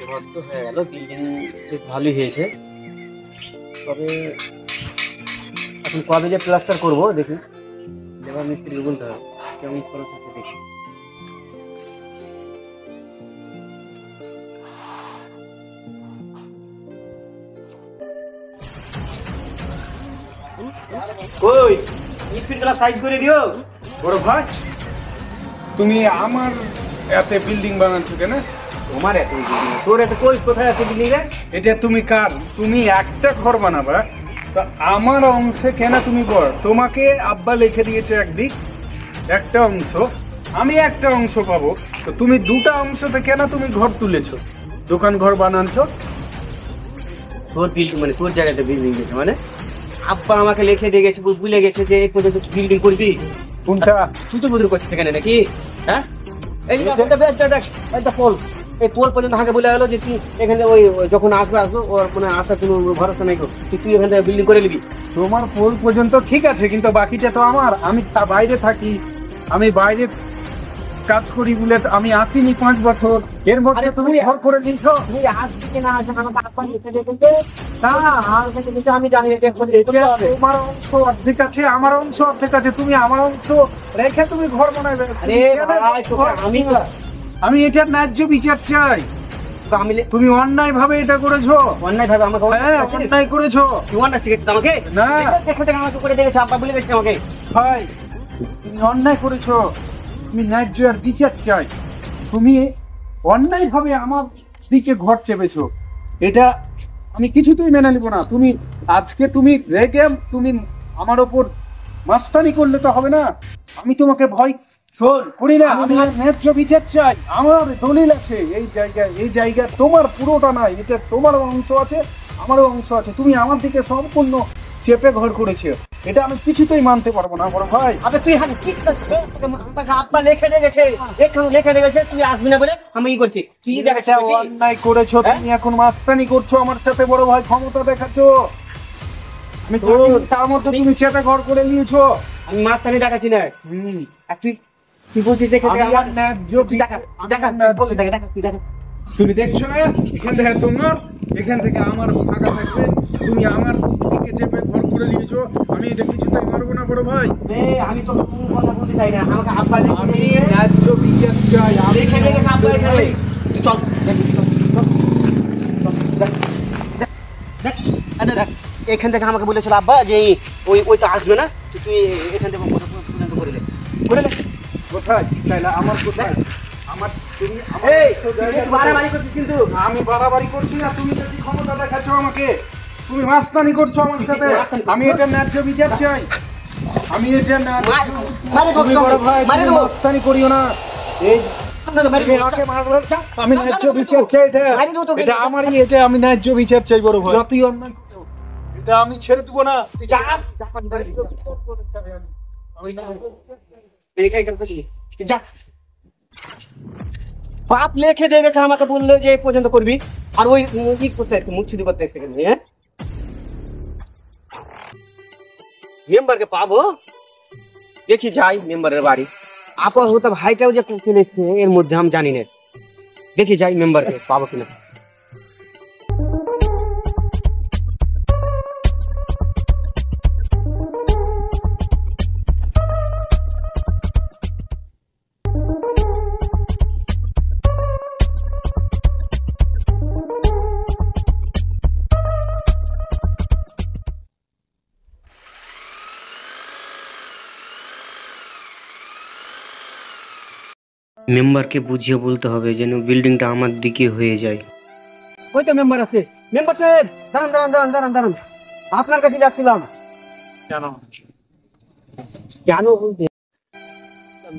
এবার তো হয়ে গেল, বিল্ডিং বেশ ভালোই হয়েছে। তবে এখন কবে যে প্লাস্টার করবো দেখি, লেবার মিস্ত্রিকে বলতে হবে কেমন খরচ হচ্ছে দেখি। কই ইটগুলা সাইজ করে দিও। বড় ভাই, তুমি আমার এতে বিল্ডিং বানাচ্ছো কেন? তোমার এত তোর এত কই কোথায় আছে বিল্ডিং এ? এটা তুমি কার? তুমি একটা ঘর বানাবা, তা আমার অংশে কেন তুমি বল? তোমাকে আব্বা লিখে দিয়েছে একদিক একটা অংশ, আমি একটা অংশ পাবো, তো তুমি দুটা অংশতে কেন তুমি ঘর তুলেছো, দোকান ঘর বানাচ্ছো? তোর বিল্ডিং মানে তোর জায়গাতে বিল্ডিং গেছে মানে আব্বা আমাকে লিখে দিয়ে গেছে, ভুলে গেছে যে এই পর্যন্ত বিল্ডিং করবি। কোনটা? ছুতো বুদুর করছিস এখানে নাকি? হ্যাঁ এই দেখ একটা পোল, এই পোল পর্যন্ত আমাকে বলে গেলো যে তুই এখানে ওই যখন আসবো ওর মানে আসার কোনো ভরসা নাই, তুই এখান থেকে বিল্ডিং করে নিবি। তোমার পোল পর্যন্ত ঠিক আছে, কিন্তু বাকিটা তো আমার। আমি বাইরে থাকি, আমি বাইরে কাজ করি বলে আমি আসিনি 5 বছর, এর মধ্যে তুমি ঘর করে নিছো। তুই আসবি কিনা আমাকে আব্বা লিখে দিয়ে গেছে, আমি জানি তোমার অংশ অর্ধেক আছে, আমার অংশ অর্ধেক আছে, তুমি আমার অংশ রেখে তুমি ঘর বানাবে। আমি এটার ন্যায্য বিচার চাই। তুমি অন্যায় ভাবে এটা করেছো, অন্যায় ভাবে আমাকে অন্যায় করেছো। তুই অন্যায় শিখেছিস আমাকে? না, আমাকে করে দিয়েছে, আব্বা বলে গেছে আমাকে। ভাই তুমি অন্যায় করেছো, তুমি ন্যায্য আর বিচার চাই। তুমি অন্যায় ভাবে আমার দিকে ঘর চেপেছো, এটা আমি কিছুতেই মেনে নিব না। তুমি আজকে তুমি রেগে তুমি আমার ওপর মাস্তানি করলে তো হবে না। আমি তোমাকে ভয় করি না, আমি ন্যায্য বিচার চাই। আমার দলিল আছে এই জায়গা তোমার পুরোটা নাই, এটা তোমার অংশ আছে, আমারও অংশ আছে। তুমি আমার দিকে সম্পূর্ণ চেপে ঘর করেছো, এটা আমি কিছুতেই মানতে পারবো না বড় ভাই। আবে তুই আব্বা লিখে দিয়ে গেছে, লিখে দিয়ে গেছে তুই আসবি না বলে আমি ই করছি। তুই অন্যায় করেছো, তুমি এখন মাস্তানি করছো আমার সাথে বড় ভাই, ক্ষমতা দেখাচ্ছো। আমি তার মধ্যে তুমি চেপে ঘর করে নিয়েছো। আমি মাস্তানি দেখাচ্ছি না। তুই তুই বলছিস দেখে আমার ন্যায্য তুমি দেখছো না, এখান থেকে তোমার, এখান থেকে আমার ফাঁকা থাকবে, তুমি আমার দিকে চেপে ঘর করে নিয়েছো। আমি এটা কিছুতেই পারবো না বড় ভাই। আমি তো কোনো কথা বলতে চাই না, আমাকে আব্বা আমি ন্যায্য বিচার চাই। লিখে দিয়ে গেছে আব্বা এখানে। চল দেখ এখান থেকে আমাকে বলেছিল আব্বা যে ওই তো আসবে না, তুই এখান থেকে পর্যন্ত করে নে। কোথায় তাইলে আমার কোথায়? আমার তুমি বাড়াবাড়ি করছিস কিন্তু। আমি বাড়াবাড়ি করছি না, তুমি যদি ক্ষমতা দেখাচ্ছ আমাকে, তুমি মাস্তানি করছো আমার সাথে। আমি এটা ন্যায্য বিচার চাই, আমি এটা তুমি বড় ভাই মাস্তানি করিও না। এই আমি ন্যায্য বিচার চাই, এটা আমারই, এটা আমি ন্যায্য বিচার চাই বড় ভাই। যতই অন্যায় এটা আমি ছেড়ে দেবো না। বাপ লেখে দিয়ে গেছে আমাকে, বললো যে এই পর্যন্ত করবি, আর ওই কি করতে আসছে, মুচ্ছিদি করতে আসছে। হ্যাঁ মেম্বারকে পাবো, দেখি যাই মেম্বারের বাড়ি। আপাতত ভাইটাও যে চলে এসছে এর মধ্যে আমি জানি না, দেখি যাই মেম্বারকে পাবো কিনা। মেম্বারকে বুঝিয়ে বলতে হবে যেন বিল্ডিংটা আমার দিকে হয়ে যায়। ওই তো মেম্বার আছে। মেম্বার সাহেব দাঁড়ান, আপনার কাছে যাচ্ছিলাম। কেন কেন বলতে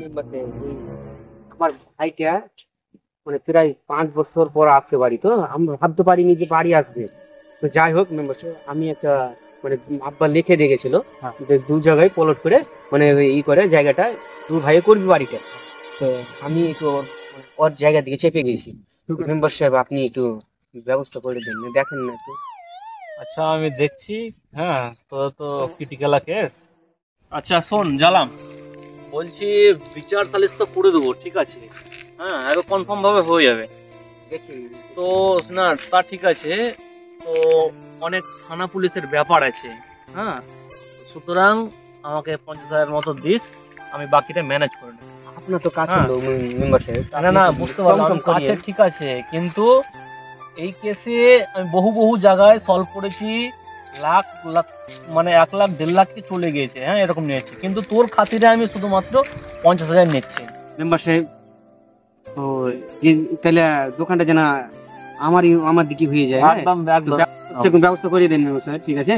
মেম্বার সাহেব, আমার ভাইটা মানে প্রায় 5 বছর পর আসছে বাড়ি, তো আমরা ভাবতে পারিনি যে বাড়ি আসবে। তো যাই হোক মেম্বার সাহেব, আমি একটা মানে আব্বা লিখে দিয়ে গেছিল যে 2 জায়গায় প্লট করে মানে ই করে জায়গাটা 2 ভাইয়ে করবি বাড়িটা। তো আমি একটু ওর জায়গা দিকে চেপে গেছি। মেম্বার সাহেব আপনি একটু ব্যবস্থা করে দেন, দেখেন না একটু। আচ্ছা আমি দেখছি। হ্যাঁ তো ক্রিটিক্যাল কেস। আচ্ছা শোন জালাম, বলছি বিচার সালিশ তো করে দেবো, ঠিক আছে? হ্যাঁ একদম কনফার্ম ভাবে হয়ে যাবে। দেখি তো না তা ঠিক আছে, তো অনেক থানা পুলিশের ব্যাপার আছে, হ্যাঁ, সুতরাং আমাকে 50,000 মতো দিস, আমি বাকিটা ম্যানেজ করে নেব। আপনার তো কাছে হ্যাঁ। লোক মেম্বার সাহেব, না না বুঝতে পারলাম, কাছে ঠিক আছে, কিন্তু এই কেসে আমি বহু বহু জায়গায় সলভ করেছি, লাখ লাখ মানে 1 লাখ 1.5 লাখ কি চলে গিয়েছে, হ্যাঁ এরকম নিয়েছি, কিন্তু তোর খাতিরে আমি শুধুমাত্র 50,000 নিচ্ছি। মেম্বার সাহেব তো তাহলে দোকানটা যেন আমার দিকে হয়ে যায়, হ্যাঁ? একদম একদম সেরকম ব্যবস্থা করে দেন মেম্বার সাহেব, ঠিক আছে?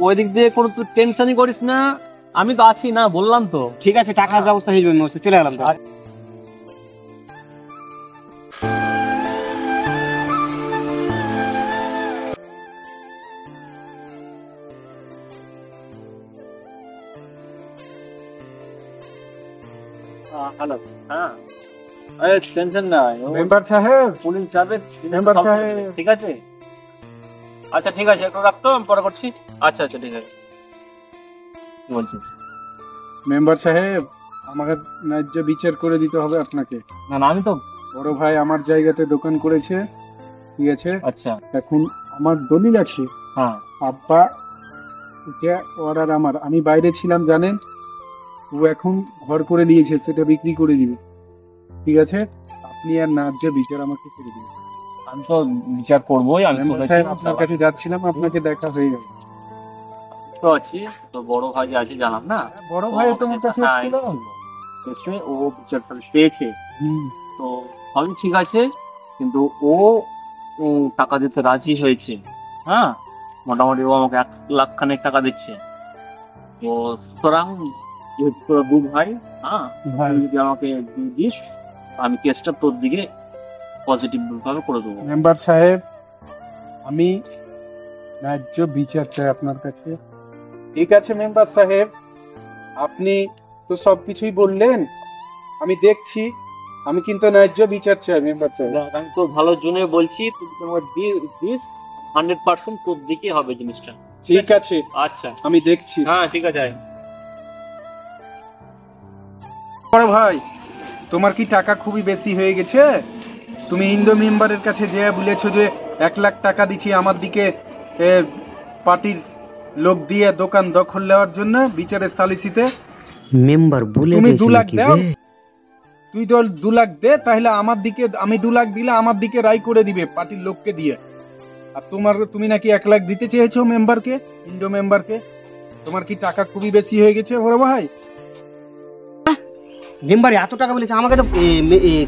ওই দিক দিয়ে কোনো তুই টেনশনই করিস না, আমি তো আছি না, বললাম তো। ঠিক আছে, টাকার ব্যবস্থা হয়ে যাবে মেম্বার সাহেব, চলে গেলাম তো। হ্যালো, হ্যাঁ আরে টেনশন নাই, মেম্বার সাহেব, পুলিশ যাবে, মেম্বার সাহেব। ঠিক আছে, আচ্ছা ঠিক আছে, একটু রাখতো, আমি পরে করছি। আচ্ছা আচ্ছা ঠিক আছে, কি বলছিস? মেম্বার সাহেব, আমাকে ন্যায্য বিচার করে দিতে হবে আপনাকে। না না আমি তো বড় ভাই আমার জায়গাতে দোকান করেছে, ঠিক আছে? আচ্ছা এখন আমার দলিল আছে, হ্যাঁ আব্বা এটা ওর আর আমার, আমি বাইরে ছিলাম জানেন, ও এখন ঘর করে নিয়েছে, সেটা বিক্রি করে দিবে, ঠিক আছে? আপনি আর ন্যায্য বিচার আমাকে করে দিবেন। আমি তো বিচার করবোই, আমি মেম্বার সাহেব আপনার কাছে যাচ্ছিলাম, আপনাকে দেখা হয়ে গেল। তো আছি, তো বড় ভাই যে আছে জানাম না, বড় ভাই তোমার কাছে হ্যাঁ, এসেছিল? এসে ও বিচার পেয়েছে, তো সবই ঠিক আছে, কিন্তু ও টাকা দিতে রাজি হয়েছে, হ্যাঁ মোটামুটি ও আমাকে 1 লাখ খানেক টাকা দিচ্ছে, তো সুতরাং যেহেতু তোরা দু ভাই, হ্যাঁ ভাই, তুই যদি আমাকে দিস, আমি কেসটা তোর দিকে পজিটিভ ভাবে করে দেবো। মেম্বার সাহেব, আমি ন্যায্য বিচার চাই আপনার কাছে। ঠিক আছে মেম্বার সাহেব, আপনি তো সবকিছুই বললেন, আমি দেখছি, আমি কিন্তু ন্যায্য বিচার চাই মেম্বার সাহেব। আমি তোর ভালোর জন্য বলছি, তুই যদি আমাকে দিস 100% তোর দিকে হবে জিনিসটা। ঠিক আছে, আচ্ছা আমি দেখছি। হ্যাঁ ঠিক আছে। বড় ভাই, তোমার কি টাকা খুবই বেশি হয়ে গেছে? তুমি ইন্দো মেম্বারের কাছে যে বলেছো যে 1 লাখ টাকা দিচ্ছি আমার দিকে পার্টির লোক দিয়ে দোকান দখল নেওয়ার জন্য বিচারের সালিসিতে, মেম্বার বলে তুমি 2 দিয়েছে লাখ নাকি দাও, বে? তুই তো 2 লাখ দে, তাহলে আমার দিকে, আমি 2 লাখ দিলে আমার দিকে রায় করে দিবে পার্টির লোককে দিয়ে। আর তুমি নাকি 1 লাখ দিতে চেয়েছো মেম্বারকে, ইন্ডো মেম্বারকে। তোমার কি টাকা খুবই বেশি হয়ে গেছে বড় ভাই? মেম্বার এত টাকা বলেছে, আমাকে তো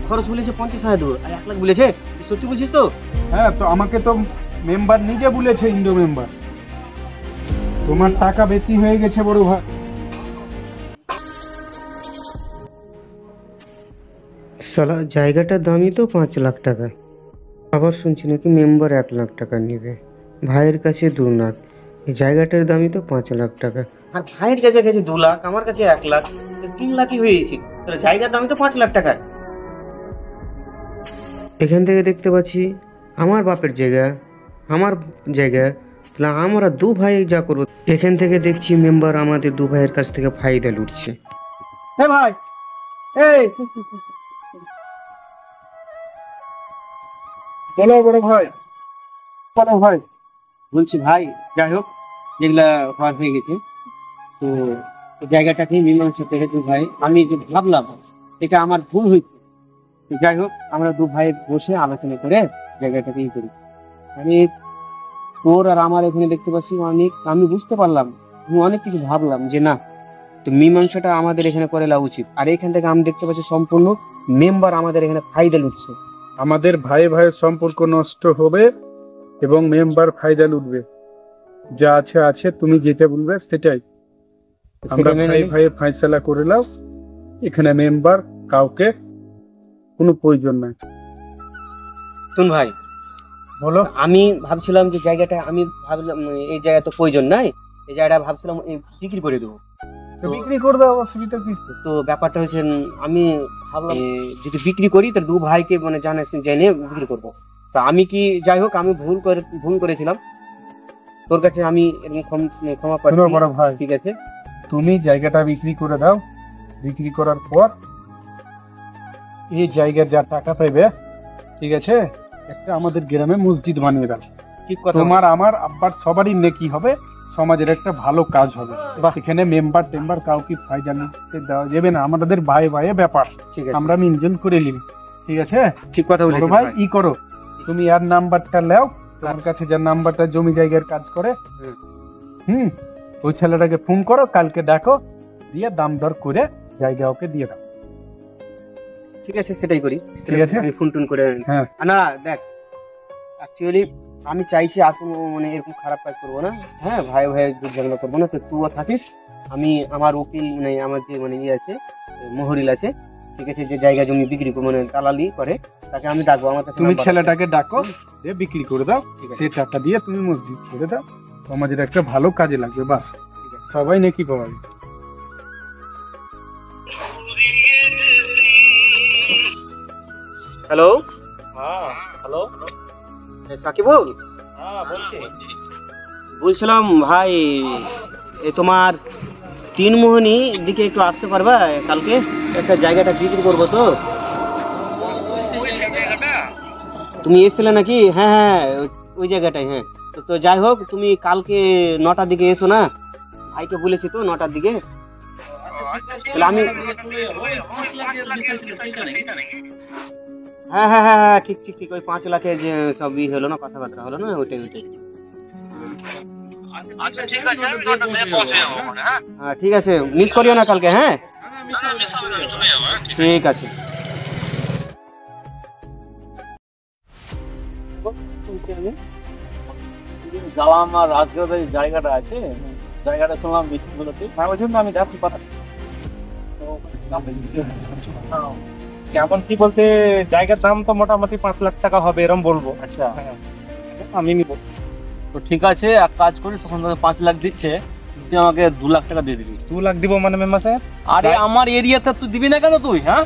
খরচ বলেছে 50,000 দেবো, আর 1 লাখ বলেছে, তুই সত্যি বলছিস তো? হ্যাঁ, তো আমাকে তো মেম্বার নিজে বলেছে, ইন্ডো মেম্বার। তোমার টাকা বেশি হয়ে গেছে বড় ভাই। সালা জায়গাটার দামই তো 5 লাখ টাকা, আবার শুনছি নাকি মেম্বার 1 লাখ টাকা নেবে, ভাইয়ের কাছে 2 লাখ, এই জায়গাটার দামই তো 5 লাখ টাকা। আর ভাইয়ের কাছে 2 লাখ, আমার কাছে 1 লাখ, 3 লাখই হয়ে গেছে, তাহলে জায়গার দাম তো 5 লাখ টাকা। এখান থেকে দেখতে পাচ্ছি আমার বাপের জায়গা, আমার জায়গা, তাহলে আমরা 2 ভাই যা করবো। এখান থেকে দেখছি মেম্বার আমাদের 2 ভাইয়ের কাছ থেকে ফায়দা লুটছে। হ্যাঁ ভাই, এই বলো বড় ভাই, বলো ভাই। বলছি ভাই, যাই হোক, যেগুলা হওয়ার হয়ে গেছে, তো এই জায়গাটাকে মীমাংসা থেকে 2 ভাই, আমি যে ভাবলাম এটা আমার ভুল হয়েছে, তো যাই হোক আমরা 2 ভাই বসে আলোচনা করে জায়গাটাকে করি। আমি তোর আর আমার এখানে দেখতে পাচ্ছি অনেক, আমি বুঝতে পারলাম, আমি অনেক কিছু ভাবলাম যে না, তো মীমাংসাটা আমাদের এখানে করে নেওয়া উচিত। আর এখান থেকে আমি দেখতে পাচ্ছি সম্পূর্ণ মেম্বার আমাদের এখানে ফায়দা লুটছে। আমাদের ভাই ভাইয়ের সম্পর্ক নষ্ট হবে এবং মেম্বার ফায়দা লুটবে। যা আছে আছে, তুমি যেটা বলবে সেটাই। আমরা সেটা মেনে ভাই নিই। ভাইয়ের ফয়সালা করে নাও, এখানে মেম্বার কাউকে কোনো প্রয়োজন নাই। শুন ভাই, বলো। আমি ভাবছিলাম যে জায়গাটা, আমি ভাবলাম এই জায়গা তো প্রয়োজন নাই, এই জায়গাটা ভাবছিলাম বিক্রি করে দেবো। তো বিক্রি করে দাও, অসুবিধা কি? তো ব্যাপারটা হচ্ছে আমি ভাবলাম যদি বিক্রি করি তো 2 ভাইকে মানে জেনে বিক্রি করবো। তো আমি কি, যাই হোক আমি ভুল করেছিলাম, তোর কাছে আমি এরকম ক্ষমা শোনো প্রার্থী। বড় ভাই, ঠিক আছে, তুমি জায়গাটা বিক্রি করে দাও, বিক্রি করার পর এই জায়গার যা টাকা পাইবে, ঠিক আছে, একটা আমাদের গ্রামে মসজিদ বানিয়ে দাও। ঠিক কথা। তোমার আমার আব্বার সবারই নেকি হবে, সমাজের একটা ভালো কাজ হবে। এখানে মেম্বার টেম্বার কাউকে ফায়দা নিতে দেওয়া যাবে না, আমাদের ভাই ভাই ব্যাপার। ঠিক আছে, আমরা মিনজন করে নিন, ঠিক আছে? ঠিক কথা বড় বলেছেন ভাই ভাই। ই করো, তুমি আর নাম্বারটা নাও, তোমার কাছে যার নাম্বারটা জমি জায়গার কাজ করে, ওই ছেলেটাকে ফোন করো, কালকে দেখো, দিয়ে দাম দর করে জায়গা ওকে দিয়ে দাও। ঠিক আছে, সেটাই করি। ঠিক আছে, আমি ফোন টোন করে। হ্যাঁ না দেখ, অ্যাকচুয়ালি আমি চাইছি আর কোনো মানে এরকম খারাপ কাজ করবো না। হ্যাঁ, ভাই ভাই ঝগড়া করবো না। তো তুইও থাকিস, আমি আমার উকিল মানে আমার যে মানে ইয়ে আছে, মহরিল আছে, ঠিক আছে, যে জায়গা জমি বিক্রি করে মানে দালালি করে, তাকে আমি ডাকবো। আমার কাছে তুমি নাম্বার আছে। ছেলেটাকে ডাকো, দিয়ে বিক্রি করে দাও, ঠিক আছে, সেই টাকা দিয়ে তুমি মসজিদ করে দাও, সমাজের একটা ভালো কাজে লাগবে। বাস, সবাই নাকি পাবে। হ্যালো, হ্যাঁ হ্যালো, সাকিবুল হ্যাঁ বলছি। বলছিলাম ভাই, তোমার তিনমোহনী দিকে একটু আসতে পারবা কালকে? একটা জায়গাটা বিক্রি করবো তো। তুমি এসেছিলে নাকি? হ্যাঁ হ্যাঁ, ওই জায়গাটাই। হ্যাঁ, তো যাই হোক, তুমি কালকে 9টার দিকে এসো না, ভাইকে বলেছি তো 9টার দিকে। তাহলে আমি হ্যাঁ হ্যাঁ হ্যাঁ হ্যাঁ, ঠিক ঠিক ঠিক, ওই 5 লাখের যে সব হলো না, কথাবার্তা হলো না, ওইটাই ওইটাই। হ্যাঁ ঠিক আছে, মিস করিও না কালকে। হ্যাঁ ঠিক আছে। জালাম আর রাজগড়ের যে জায়গাটা আছে, জায়গাটা শুনলাম বিক্রি করতে, ওই জন্য আমি যাচ্ছি কথা। কেমন কি বলতে, জায়গার দাম তো মোটামুটি 5 লাখ টাকা হবে এরকম বলবো। আচ্ছা, আমি নিব। তো ঠিক আছে, এক কাজ করি, তখন 5 লাখ দিচ্ছে, তুই আমাকে 2 লাখ টাকা দিয়ে দিবি। 2 লাখ দিব মানে মেম্বার সাহেব? আরে আমার এরিয়াতে তুই দিবি না কেন তুই? হ্যাঁ,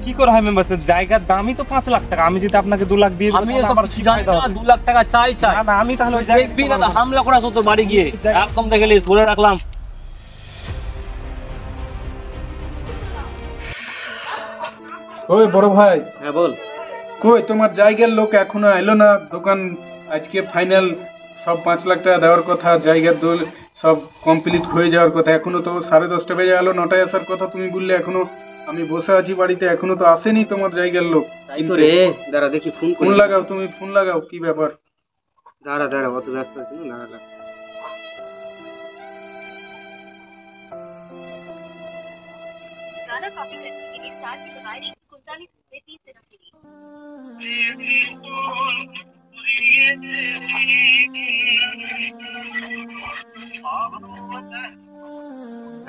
কি করে হয় মেম্বার সাহেব? জায়গার দামই তো 5 লাখ টাকা, আমি যদি আপনাকে 2 লাখ দিয়ে দিই, আমি তাহলে এসব আমার কি জানি ফায়দা না, হবে? 2 লাখ টাকা চাই। না, না, আমি তাহলে ওই দেখবি না তো হামলা করা তোর বাড়ি গিয়ে, একদম দেখে নিস, বলে রাখলাম। ওই বড় ভাই, হ্যাঁ বল। কই তোমার জায়গার লোক এখনো এলো না? দোকান আজকে ফাইনাল, সব 5 লাখ টাকা দেওয়ার কথা, জায়গার দোল সব কমপ্লিট হয়ে যাওয়ার কথা, এখনো তো 10:30 বেজে গেল, 9টায় আসার কথা তুমি বললে, এখনো আমি বসে আছি বাড়িতে, এখনো তো আসেনি তোমার জায়গার লোক। তাই তো রে, দাঁড়া দেখি ফোন ফোন লাগাও, তুমি ফোন লাগাও, কি ব্যাপার? দাঁড়া দাঁড়া, অত ব্যস্ত আছি না, দাঁড়া। गाना कॉपी करने के लिए 4 की दबाएं 39 से 30 दिनों के लिए।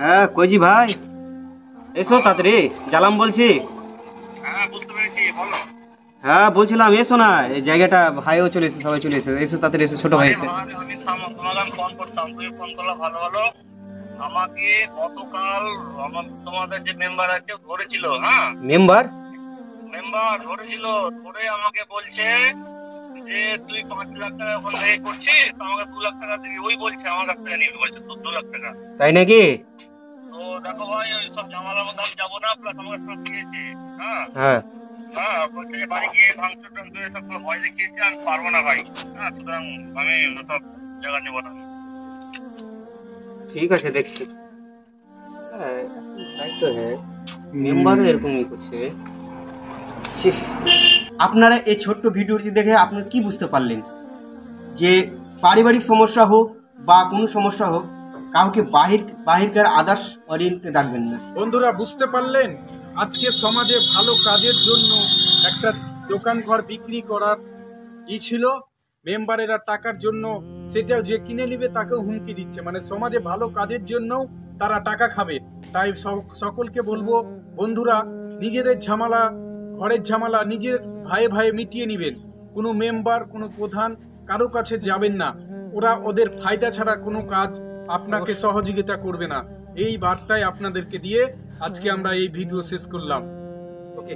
হ্যাঁ কইজি ভাই, এসো তাড়াতাড়ি, জালাম বলছি। হ্যাঁ বলছিলাম এসো না, এই জায়গাটা ভাইও চলে এসে, সবাই চলে এসে, এসো তাড়াতাড়ি এসো, ছোট ভাই এসে। আমি তোমাকে ফোন করতাম, তুই ফোন করলে ভালো হলো। আমাকে গতকাল তোমাদের যে মেম্বার আছে ধরেছিল, হ্যাঁ মেম্বার ধরেছিল, ধরে আমাকে বলছে যে তুই 5 লাখ টাকা ওখান থেকে করছিস, তো আমাকে 2 লাখ টাকা দিবি। ওই বলছে আমার কাছ থেকে নিবি, বলছে 2 লাখ টাকা। তাই নাকি? তো দেখো ভাই, ওই সব ঝামেলার মধ্যে আমি যাবো না, প্লাস আমাকে সব দিয়েছে। হ্যাঁ হ্যাঁ হ্যাঁ, বলছে যে বাড়ি গিয়ে ভাঙচুর টাঙচুর এসব ভয় দেখিয়েছে, আমি পারবো না ভাই। হ্যাঁ, সুতরাং আমি সব জায়গা নেবো না। ঠিক আছে, দেখছি। হ্যাঁ, তাই তো। হ্যাঁ, মেম্বারও এরকমই করছে। আপনারা এই ছোট্ট ভিডিওটি দেখে আপনারা কি বুঝতে পারলেন? যে পারিবারিক সমস্যা হোক বা কোনো সমস্যা হোক, কাউকে বাহিরকার আদার্স অডিয়েন্সকে ডাকবেন না। বন্ধুরা বুঝতে পারলেন, আজকে সমাজে ভালো কাজের জন্য একটা দোকান ঘর বিক্রি করার ছিল, মেম্বারেরা টাকার জন্য সেটাও যে কিনে নিবে তাকেও হুমকি দিচ্ছে, মানে সমাজে ভালো কাজের জন্য তারা টাকা খাবে। তাই সকলকে বলবো, বন্ধুরা নিজেদের ঝামেলা, ঘরের ঝামেলা নিজের ভাইয়ে মিটিয়ে নিবেন। কোনো মেম্বার, কোনো প্রধান কারো কাছে যাবেন না, ওরা ওদের ফায়দা ছাড়া কোনো কাজ আপনাকে সহযোগিতা করবে না। এই বার্তায় আপনাদেরকে দিয়ে আজকে আমরা এই ভিডিও শেষ করলাম। ওকে।